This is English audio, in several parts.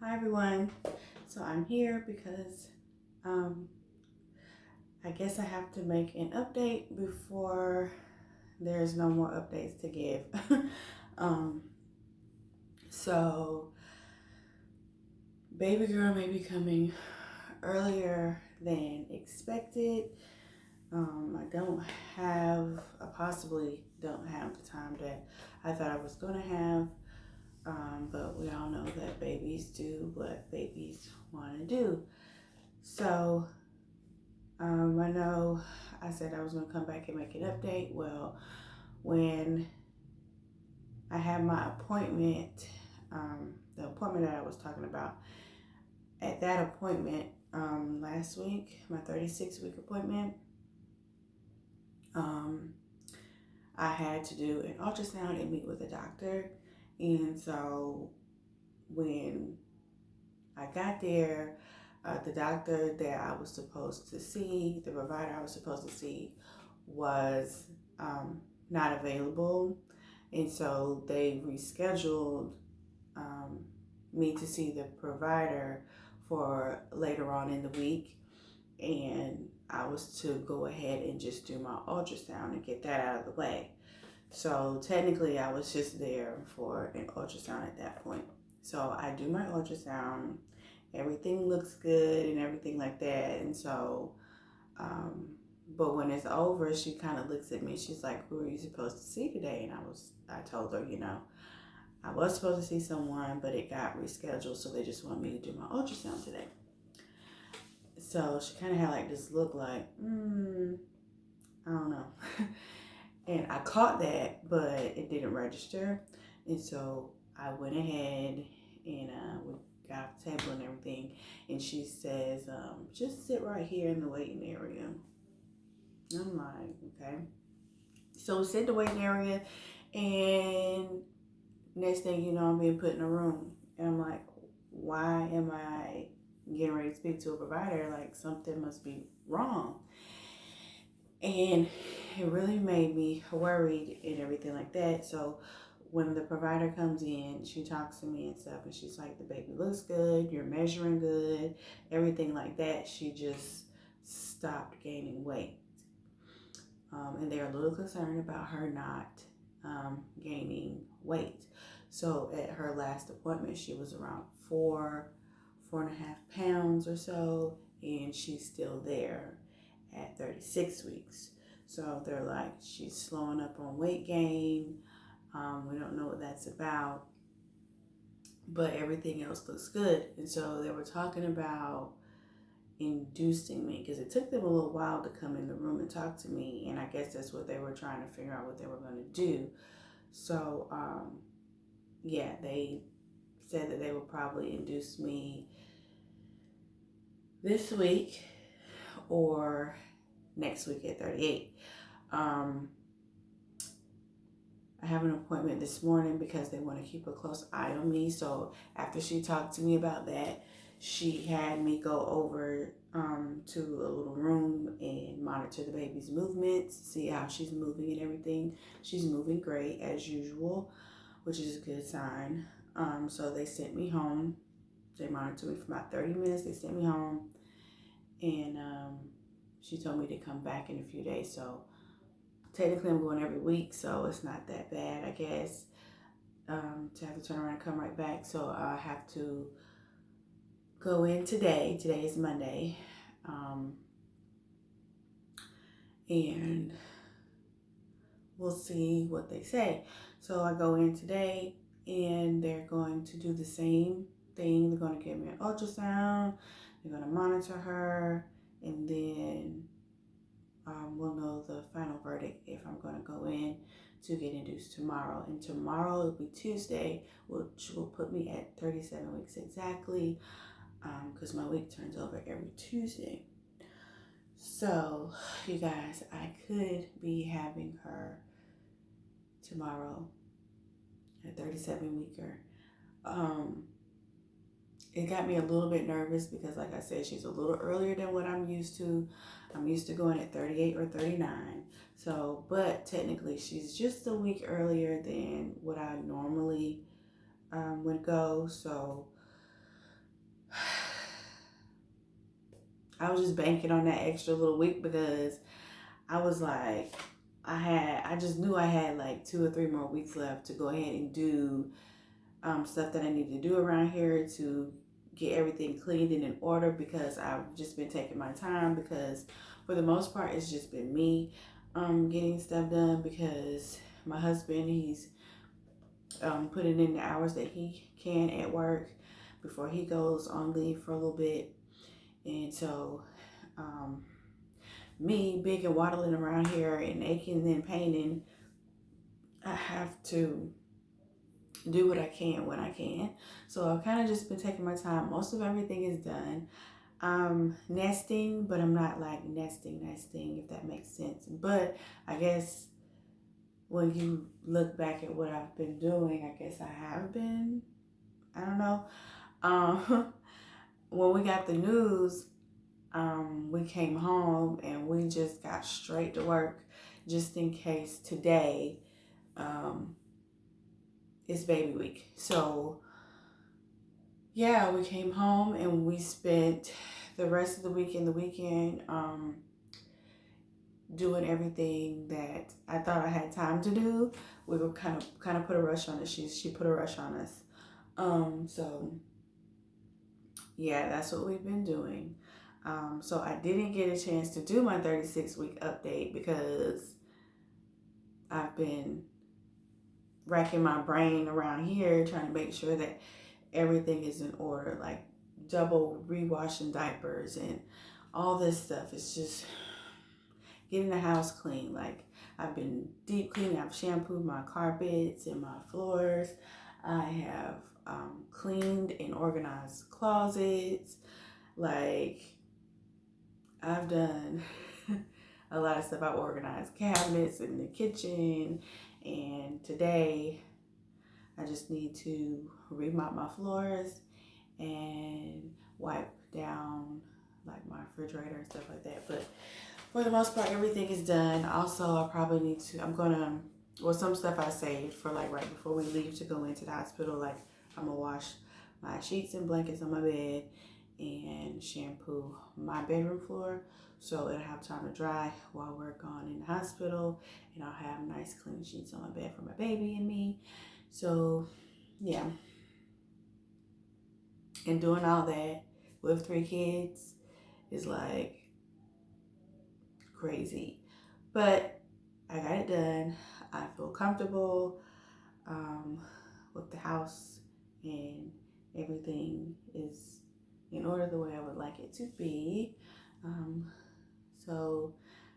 Hi everyone. So I'm here because um, I guess I have to make an update before there's no more updates to give. um, so baby girl may be coming earlier than expected. I possibly don't have the time that I thought I was going to have. But we all know that babies do what babies want to do. So I know I said I was going to come back and make an update. Well, when I had my appointment, the appointment that I was talking about, at that appointment last week, my 36-week appointment, um, I had to do an ultrasound and meet with a doctor. And so when I got there, the doctor that I was supposed to see, the provider I was supposed to see, was not available. And so they rescheduled um, me to see the provider for later on in the week. And I was to go ahead and just do my ultrasound and get that out of the way. So technically, I was just there for an ultrasound at that point. So I do my ultrasound, everything looks good and everything like that. And so, um, but when it's over, she kind of looks at me. She's like, "Who are you supposed to see today?" And I told her, I was supposed to see someone, but it got rescheduled. So they just want me to do my ultrasound today. So she kind of had like this look like, I don't know. And I caught that, but it didn't register. And so I went ahead and we got off the table and everything. And she says, just sit right here in the waiting area. I'm like, okay. So we sit in the waiting area, and next thing you know, I'm being put in a room. And I'm like, why am I getting ready to speak to a provider? Like, something must be wrong. And it really made me worried and everything like that. So when the provider comes in, she talks to me and stuff, and she's like, the baby looks good, you're measuring good, everything like that. She just stopped gaining weight. And they're a little concerned about her not gaining weight. So at her last appointment, she was around 4.5 pounds or so, and she's still there at 36 weeks. So they're like, she's slowing up on weight gain. We don't know what that's about, but everything else looks good. And so they were talking about inducing me, because it took them a little while to come in the room and talk to me, and I guess that's what they were trying to figure out what they were going to do. So yeah, they said that they would probably induce me this week or next week at 38. I have an appointment this morning because they want to keep a close eye on me. So after she talked to me about that, she had me go over to a little room and monitor the baby's movements, see how she's moving and everything. She's moving great as usual, which is a good sign. So they sent me home. They monitored me for about 30 minutes. They sent me home, and she told me to come back in a few days. So technically I'm going every week, so it's not that bad, I guess, to have to turn around and come right back. So I have to go in today. Today is Monday. And we'll see what they say. So I go in today, and they're going to do the same thing. They're going to give me an ultrasound. They're going to monitor her, and then we'll know the final verdict if I'm going to go in to get induced tomorrow. And tomorrow will be Tuesday, which will put me at 37 weeks exactly, because my week turns over every Tuesday. So, you guys, I could be having her tomorrow at 37 weeker. It got me a little bit nervous because, like I said, she's a little earlier than what I'm used to. I'm used to going at 38 or 39. So, but technically she's just a week earlier than what I normally would go. So I was just banking on that extra little week because I was like, I just knew I had like 2 or 3 more weeks left to go ahead and do stuff that I need to do around here to get everything cleaned and in order, because I've just been taking my time, because for the most part it's just been me getting stuff done, because my husband, he's putting in the hours that he can at work before he goes on leave for a little bit. And so um, me big and waddling around here and aching and paining, I have to do what I can when I can. So I've kind of just been taking my time. Most of everything is done. Nesting, but I'm not like nesting, if that makes sense. But I guess when you look back at what I've been doing, I guess I have been. I don't know. When we got the news, we came home and we just got straight to work, just in case today is baby week. So yeah, we came home and we spent the rest of the week and the weekend doing everything that I thought I had time to do. We were kind of put a rush on us. She put a rush on us. So yeah, that's what we've been doing. So I didn't get a chance to do my 36-week update because I've been racking my brain around here trying to make sure that everything is in order, like double rewashing diapers and all this stuff. It's just getting the house clean. Like, I've been deep cleaning. I've shampooed my carpets and my floors. I have cleaned and organized closets. Like, I've done a lot of stuff. I organized cabinets in the kitchen, and today I just need to remop my floors and wipe down like my refrigerator and stuff like that. But for the most part, everything is done. Also, I probably need to, some stuff I saved for like right before we leave to go into the hospital. Like, I'm gonna wash my sheets and blankets on my bed and shampoo my bedroom floor so it'll have time to dry while we're gone in the hospital, and I'll have nice clean sheets on my bed for my baby and me. So yeah, and doing all that with 3 kids is like crazy, but I got it done. I feel comfortable with the house, and everything is in order the way I would like it to be. So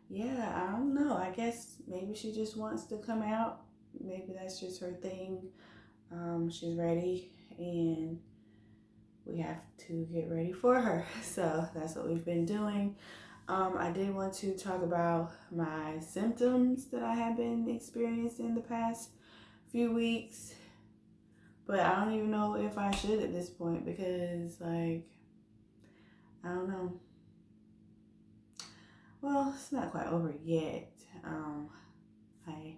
yeah, I don't know. I guess maybe she just wants to come out. Maybe that's just her thing. She's ready, and we have to get ready for her. So that's what we've been doing. I did want to talk about my symptoms that I have been experiencing the past few weeks, but I don't even know if I should at this point, because like, I don't know. Well, it's not quite over yet. I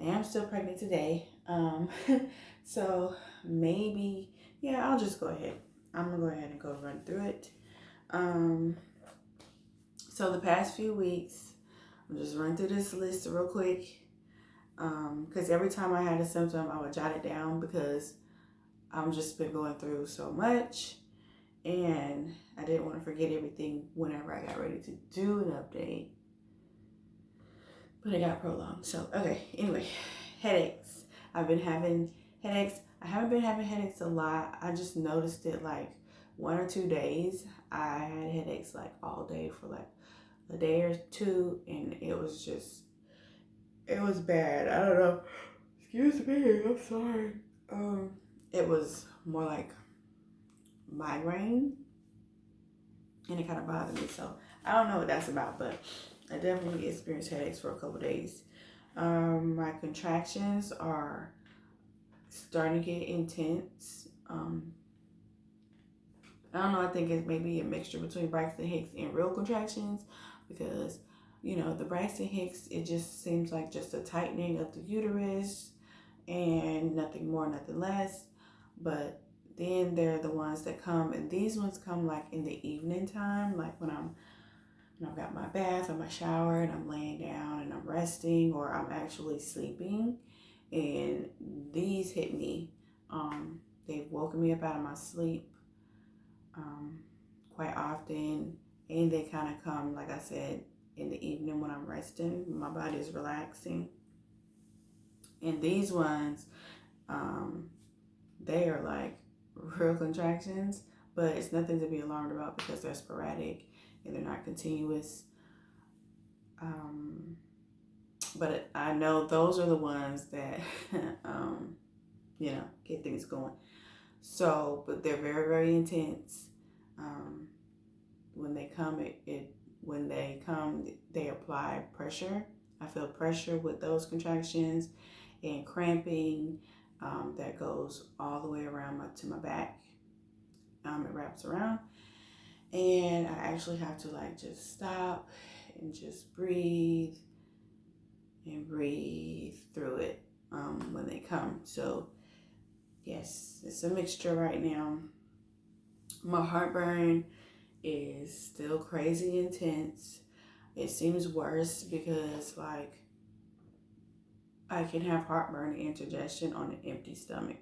am still pregnant today. So maybe, yeah, I'll just go ahead. I'm gonna go ahead and go run through it. So the past few weeks, I'm just run through this list real quick. Because every time I had a symptom, I would jot it down, because I've just been going through so much, and I didn't want to forget everything whenever I got ready to do an update. But it got prolonged. So, okay, anyway, headaches. I've been having headaches. I haven't been having headaches a lot. I just noticed it like 1 or 2 days. I had headaches like all day for like a day or two, and it was bad. I don't know. Excuse me, I'm sorry. It was more like migraine, and it kind of bothered me. So I don't know what that's about, but I definitely experienced headaches for a couple days. My contractions are starting to get intense. I don't know, I think it may be a mixture between Braxton Hicks and real contractions, because, the Braxton Hicks, it just seems like just a tightening of the uterus and nothing more, nothing less. But Then there are the ones that come, and these ones come like in the evening time, like when I've got my bath or my shower and I'm laying down and I'm resting or I'm actually sleeping. And these hit me. They've woken me up out of my sleep um, quite often. And they kind of come, like I said, in the evening when I'm resting, my body is relaxing. And these ones, um, they are like real contractions, but it's nothing to be alarmed about because they're sporadic and they're not continuous. Um, but I know those are the ones that, um, get things going. So, but they're very, very intense. Um, when they come, they apply pressure. I feel pressure with those contractions and cramping that goes all the way around to my back. It wraps around, and I actually have to like just stop and just breathe and breathe through it when they come. So yes, it's a mixture right now. My heartburn is still crazy intense. It seems worse because like I can have heartburn and indigestion on an empty stomach.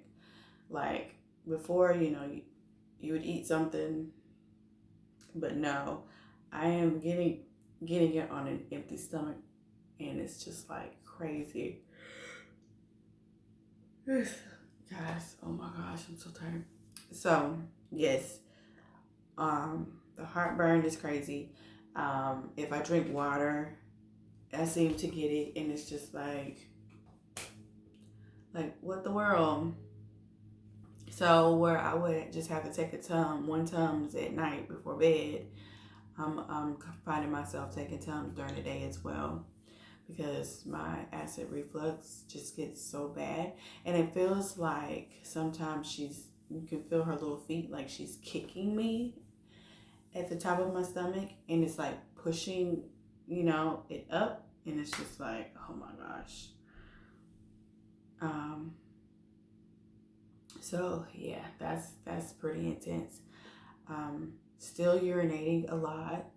Like before, you would eat something, but no, I am getting it on an empty stomach, and it's just like crazy. Guys, oh my gosh, I'm so tired. So yes, the heartburn is crazy. If I drink water, I seem to get it, and it's just like what the world. So where I would just have to take one Tums at night before bed, I'm finding myself taking Tums during the day as well because my acid reflux just gets so bad, and it feels like sometimes you can feel her little feet like she's kicking me at the top of my stomach, and it's like pushing, it up, and it's just like, oh my gosh. So yeah, that's pretty intense. Still urinating a lot,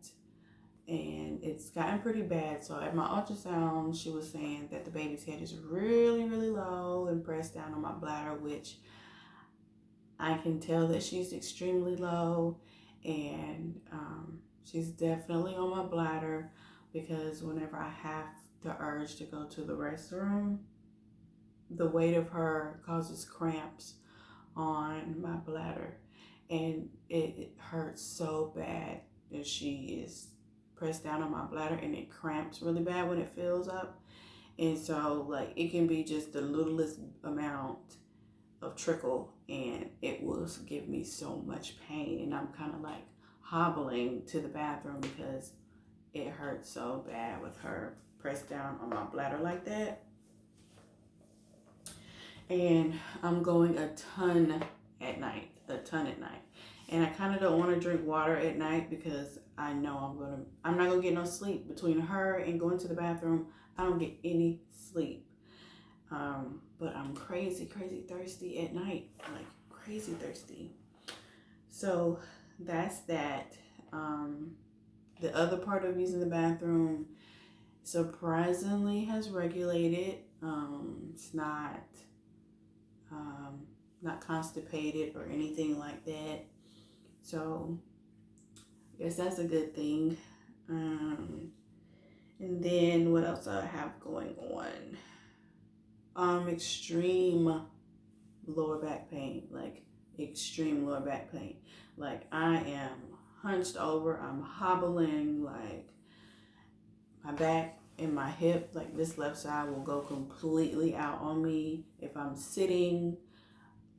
and it's gotten pretty bad. So at my ultrasound, she was saying that the baby's head is really, really low and pressed down on my bladder, which I can tell that she's extremely low, and she's definitely on my bladder because whenever I have the urge to go to the restroom, the weight of her causes cramps on my bladder, and it hurts so bad that she is pressed down on my bladder, and it cramps really bad when it fills up. And so like it can be just the littlest amount of trickle, and it will give me so much pain, and I'm kind of like hobbling to the bathroom because it hurts so bad with her pressed down on my bladder like that. And I'm going a ton at night. And I kind of don't want to drink water at night because I know I'm not gonna get no sleep between her and going to the bathroom. I don't get any sleep. But I'm crazy thirsty at night, like crazy thirsty. So that's that. The other part of using the bathroom surprisingly has regulated. It's not constipated or anything like that. So I guess that's a good thing. And then what else I have going on? Extreme lower back pain, like extreme lower back pain. Like I am hunched over, I'm hobbling, like my back and my hip, like this left side will go completely out on me. If I'm sitting,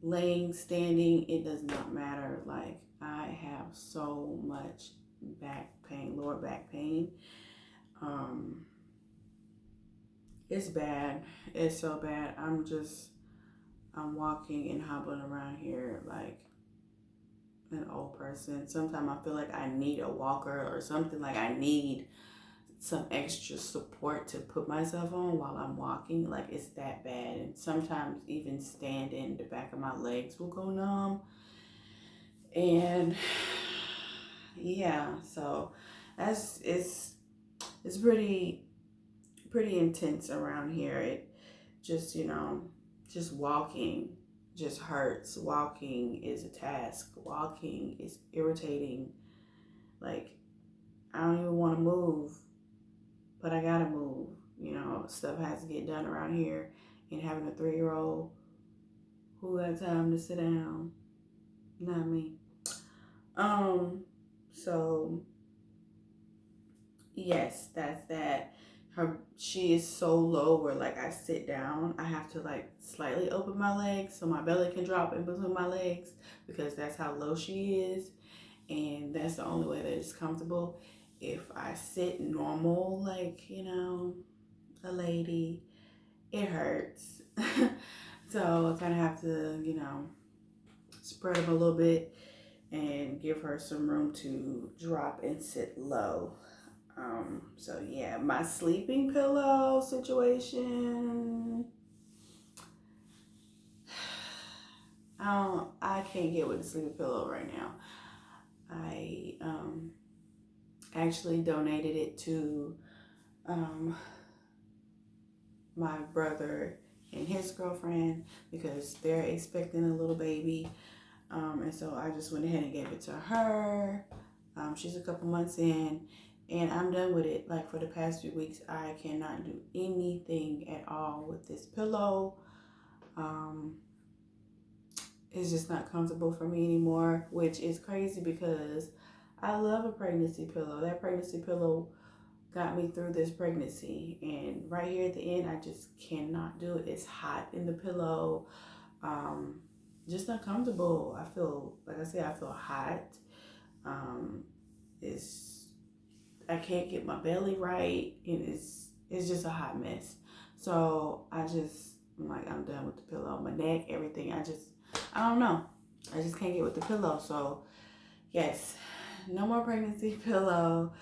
laying, standing, it does not matter. Like I have so much back pain, lower back pain. It's bad. It's so bad. I'm walking and hobbling around here like an old person. Sometimes I feel like I need a walker or something, like I need some extra support to put myself on while I'm walking. Like it's that bad. And sometimes even standing, the back of my legs will go numb. And yeah, so that's it's pretty intense around here. It just, just walking just hurts. Walking is a task. Walking is irritating. Like, I don't even want to move, but I gotta move. Stuff has to get done around here. And having a 3-year old who got time to sit down, not me. So yes, that's that. She is so low where like I sit down, I have to like slightly open my legs so my belly can drop in between my legs because that's how low she is, and that's the only way that it's comfortable. If I sit normal, like a lady, it hurts. So I kind of have to, spread them a little bit and give her some room to drop and sit low. So yeah, my sleeping pillow situation, I can't get with the sleeping pillow right now. I actually donated it to my brother and his girlfriend because they're expecting a little baby. And so I just went ahead and gave it to her. She's a couple months in, and I'm done with it. Like for the past few weeks, I cannot do anything at all with this pillow. It's just not comfortable for me anymore, which is crazy because I love a pregnancy pillow. That pregnancy pillow got me through this pregnancy, and right here at the end, I just cannot do it. It's hot in the pillow. Just uncomfortable. I feel, like I said, I feel hot. It's I can't get my belly right, and it's just a hot mess. So I'm like, I'm done with the pillow. My neck, everything. I don't know. I just can't get with the pillow. So yes, no more pregnancy pillow.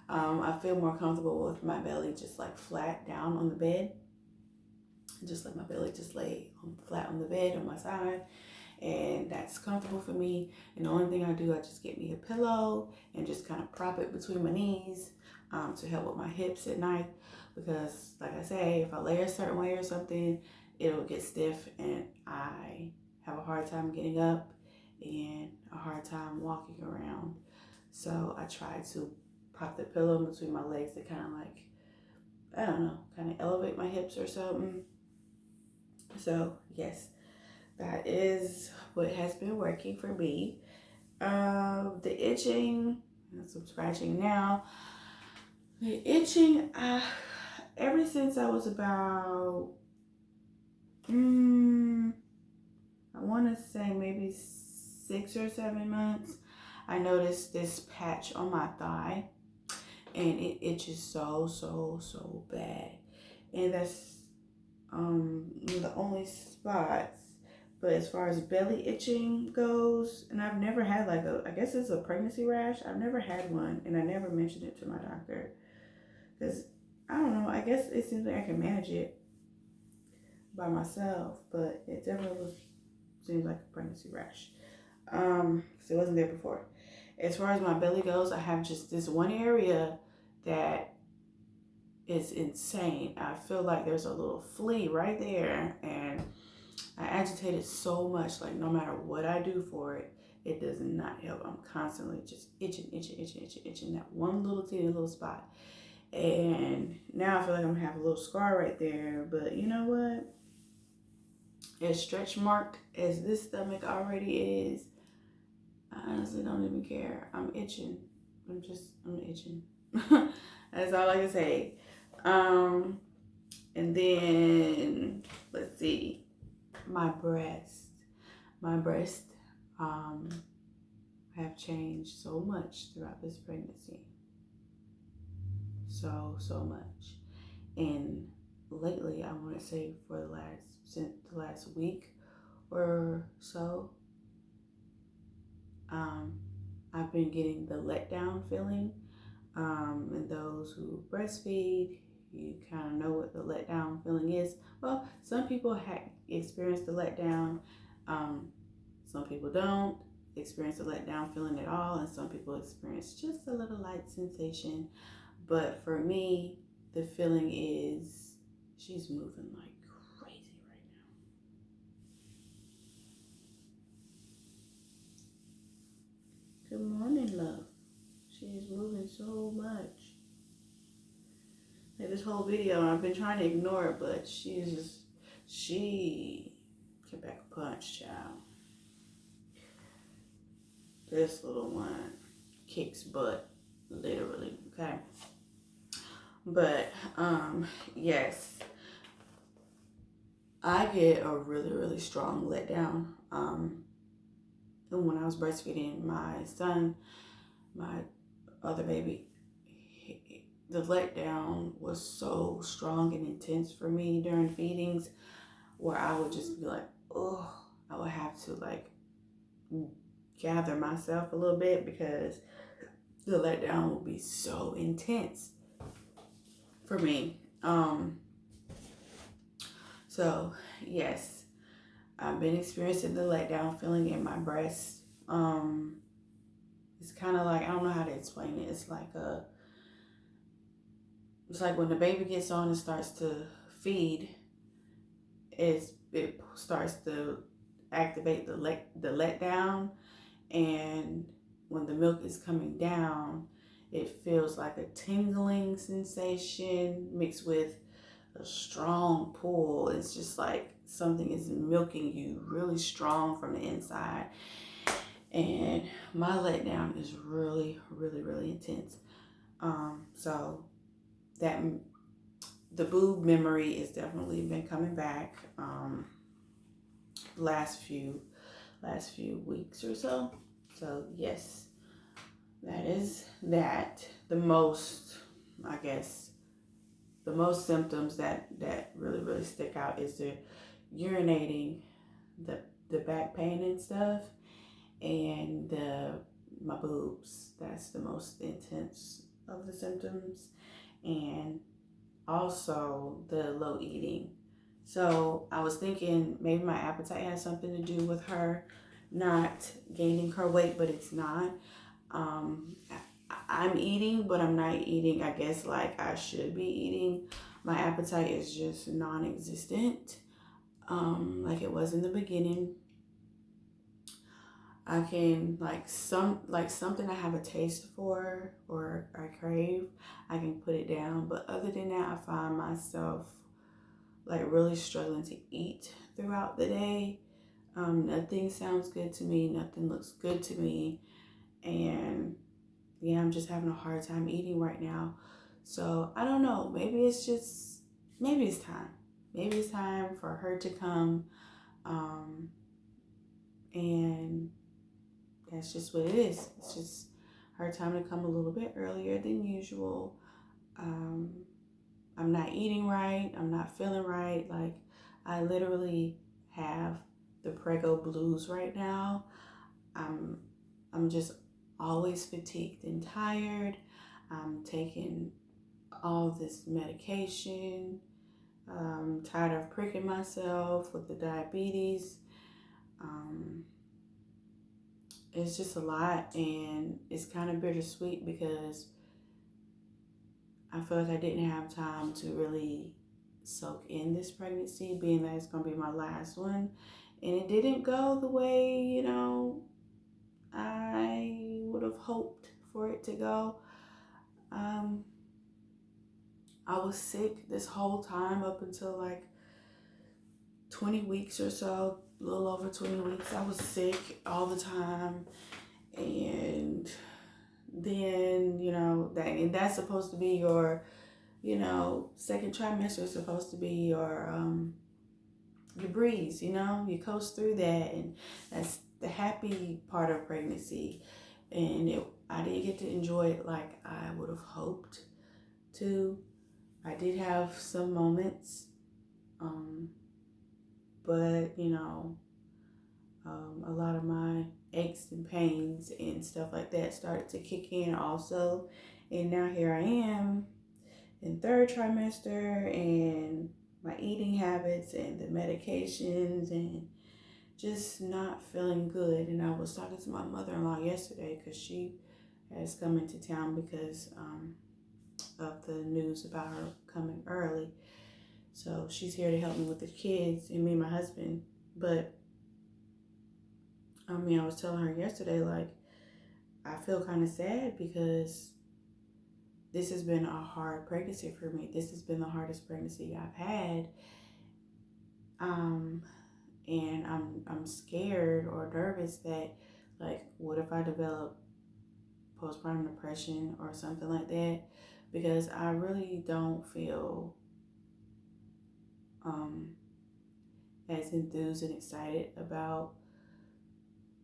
I feel more comfortable with my belly just like flat down on the bed. Just let my belly just lay flat on the bed on my side, and that's comfortable for me. And the only thing I do, I just get me a pillow and just kind of prop it between my knees to help with my hips at night, because like I say, if I lay a certain way or something, it'll get stiff and I have a hard time getting up and a hard time walking around. So I try to prop the pillow in between my legs to kind of like, I don't know, kind of elevate my hips or something. So yes, that is what has been working for me. The itching, some scratching now. The itching, ever since I was about, I want to say maybe 6 or 7 months, I noticed this patch on my thigh, and it itches so bad, and that's the only spots. But as far as belly itching goes, and I've never had like I guess it's a pregnancy rash. I've never had one, and I never mentioned it to my doctor because I don't know. I guess it seems like I can manage it by myself, but it definitely seems like a pregnancy rash. So it wasn't there before. As far as my belly goes, I have just this one area that is insane. I feel like there's a little flea right there, and I agitate it so much, like no matter what I do for it, it does not help. I'm constantly just itching that one little teeny little spot. And now I feel like I'm gonna have a little scar right there, but you know what? As stretch marked as this stomach already is, I honestly don't even care. I'm itching. I'm itching. That's all I can say. And then let's see, my breast. My breast have changed so much throughout this pregnancy. So much. And lately, I want to say since the last week or so, I've been getting the letdown feeling. And those who breastfeed, you kind of know what the letdown feeling is. Well, some people have experienced the letdown. Some people don't. experience a letdown feeling at all, and some people experience just a little light sensation. But for me, the feeling is she's moving like crazy right now. Good morning, love. She is moving so much. Like this whole video, I've been trying to ignore it, but she can back a punch, child. This little one kicks butt, literally, okay? But, yes, I get a really, really strong letdown. And when I was breastfeeding my son, my other baby, the letdown was so strong and intense for me during feedings where I would just be like, oh, I would have to like gather myself a little bit because the letdown would be so intense for me. So yes, I've been experiencing the letdown feeling in my breast. It's kind of like, I don't know how to explain it. It's like when the baby gets on and starts to feed, it starts to activate the letdown, and when the milk is coming down, it feels like a tingling sensation mixed with a strong pull. It's just like something is milking you really strong from the inside. And my letdown is really, really, really intense. So that the boob memory has definitely been coming back. Last few weeks or so. So yes, that is that. The most, I guess, the most symptoms that really, really stick out is the urinating, the back pain and stuff, and my boobs. That's the most intense of the symptoms, and also the low eating. So I was thinking maybe my appetite has something to do with her not gaining her weight, but it's not. I'm eating, but I'm not eating, I guess, like I should be eating. My appetite is just non-existent, like it was in the beginning. I can something I have a taste for or I crave, I can put it down. But other than that, I find myself like really struggling to eat throughout the day. Nothing sounds good to me. Nothing looks good to me. And yeah, I'm just having a hard time eating right now. So I don't know. Maybe it's time. Maybe it's time for her to come. And that's just what it is. It's just her time to come a little bit earlier than usual. I'm not eating right. I'm not feeling right. Like, I literally have the prego blues right now. I'm just always fatigued and tired. I'm taking all this medication. I'm tired of pricking myself with the diabetes. It's just a lot, and it's kind of bittersweet because I feel like I didn't have time to really soak in this pregnancy, being that it's going to be my last one. And it didn't go the way, I would have hoped for it to go. I was sick this whole time up until like 20 weeks or so, a little over 20 weeks. I was sick all the time. And then, that's supposed to be your, second trimester is supposed to be your breeze, you coast through that, and that's the happy part of pregnancy. And I didn't get to enjoy it like I would have hoped to. I did have some moments, but a lot of my aches and pains and stuff like that started to kick in also. And now here I am in third trimester, and my eating habits and the medications and just not feeling good. And I was talking to my mother-in-law yesterday because she has come into town because of the news about her coming early. So she's here to help me with the kids and me and my husband. But I mean, I was telling her yesterday, like, I feel kind of sad because this has been a hard pregnancy for me. This has been the hardest pregnancy I've had. And I'm scared or nervous that, like, what if I develop postpartum depression or something like that? Because I really don't feel as enthused and excited about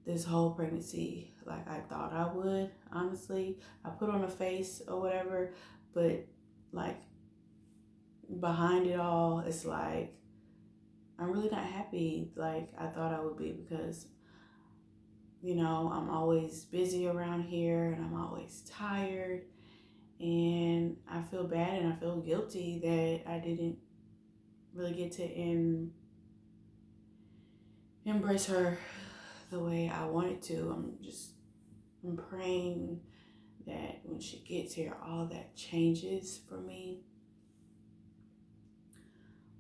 this whole pregnancy like I thought I would. Honestly, I put on a face or whatever, but like behind it all, it's like I'm really not happy like I thought I would be because, you know, I'm always busy around here and I'm always tired, and I feel bad and I feel guilty that I didn't really get to embrace her the way I wanted to. I'm praying that when she gets here, all that changes for me,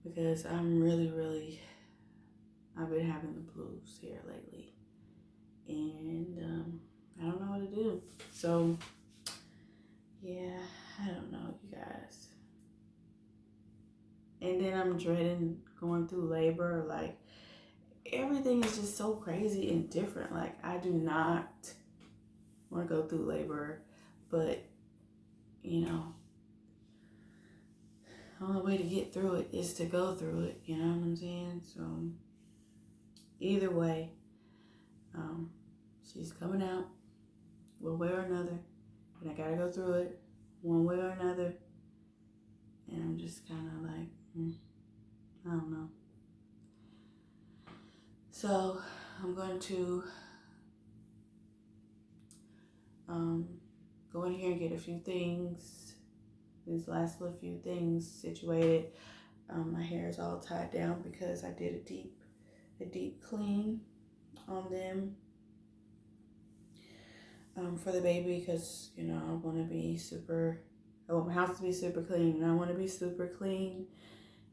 because I've been having the blues here lately, and I don't know what to do. So, yeah, I don't know, you guys. And then I'm dreading going through labor. Like, everything is just so crazy and different. Like, I do not want to go through labor, but, you know, the only way to get through it is to go through it. You know what I'm saying? So, either way, she's coming out one way or another, and I gotta go through it one way or another. And I'm just kind of like, I don't know. So I'm going to go in here and get a few things, these last little few things situated. My hair is all tied down because I did a deep clean on them for the baby, because, you know, I want my house to be super clean, and I want to be super clean.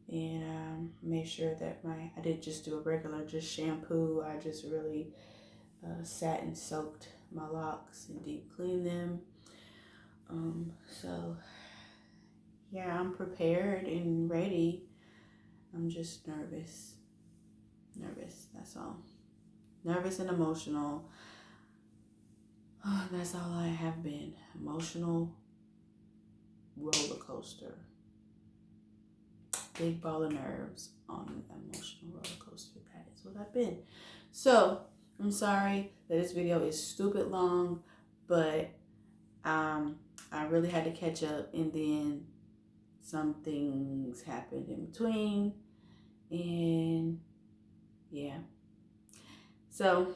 And make sure that I didn't just do a regular just shampoo. I just really sat and soaked my locks and deep cleaned them. So yeah, I'm prepared and ready. I'm just nervous, that's all. Nervous and emotional. That's all I have been. Emotional roller coaster. Big ball of nerves on an emotional roller coaster. That is what I've been. So I'm sorry that this video is stupid long, but I really had to catch up, and then some things happened in between, and yeah. So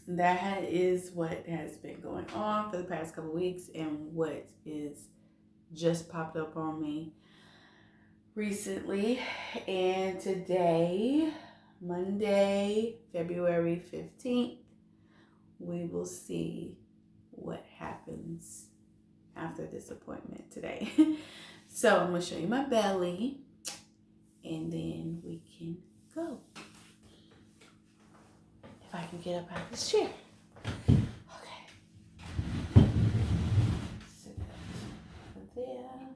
that is what has been going on for the past couple weeks, and what is just popped up on me recently. And today, Monday, February 15th, we will see what happens after this appointment today. So I'm going to show you my belly, and then we can go. If I can get up out of this chair. Okay. Sit over there.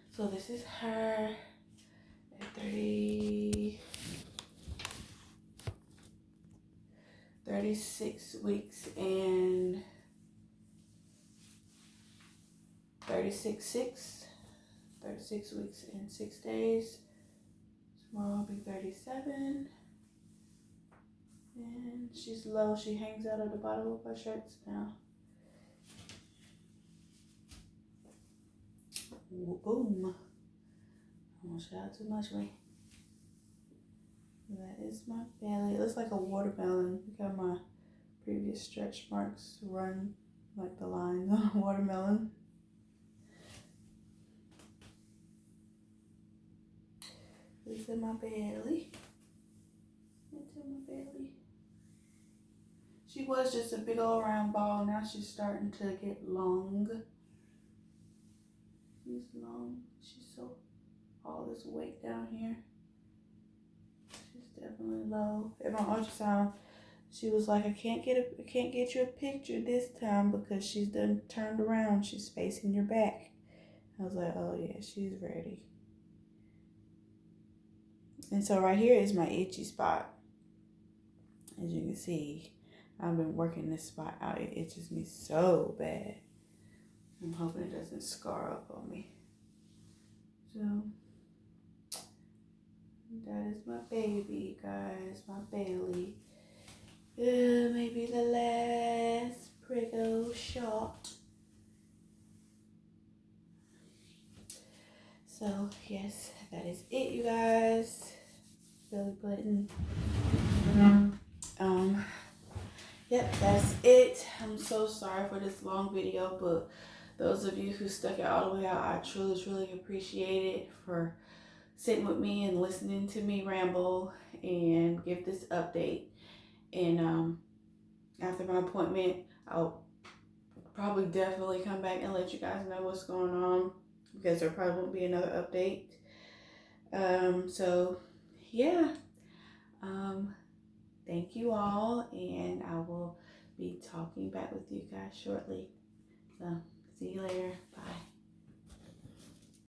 So this is her at 36 weeks and 36 weeks and 6 days. Tomorrow will be 37. And she's low. She hangs out at the bottom of my shirts now. Boom. I won't shout out too much, wait. That is my belly. It looks like a watermelon. Look how my previous stretch marks run like the lines on a watermelon. It's in my belly. It's in my belly. She was just a big old round ball. Now she's starting to get long. She's long. She's so, all this weight down here. She's definitely low. At my ultrasound, she was like, I can't get you a picture this time because she's done turned around. She's facing your back. I was like, oh yeah, she's ready. And so right here is my itchy spot. As you can see, I've been working this spot out. It itches me so bad. I'm hoping it doesn't scar up on me. So that is my baby, guys, my belly. Maybe the last Prego shot. So yes, that is it, you guys. Belly button. Yep, that's it. I'm so sorry for this long video, but those of you who stuck it all the way out, I truly, truly appreciate it for sitting with me and listening to me ramble and give this update. And after my appointment, I'll probably definitely come back and let you guys know what's going on because there probably won't be another update. So yeah. Thank you all, and I will be talking back with you guys shortly. So, see you later. Bye.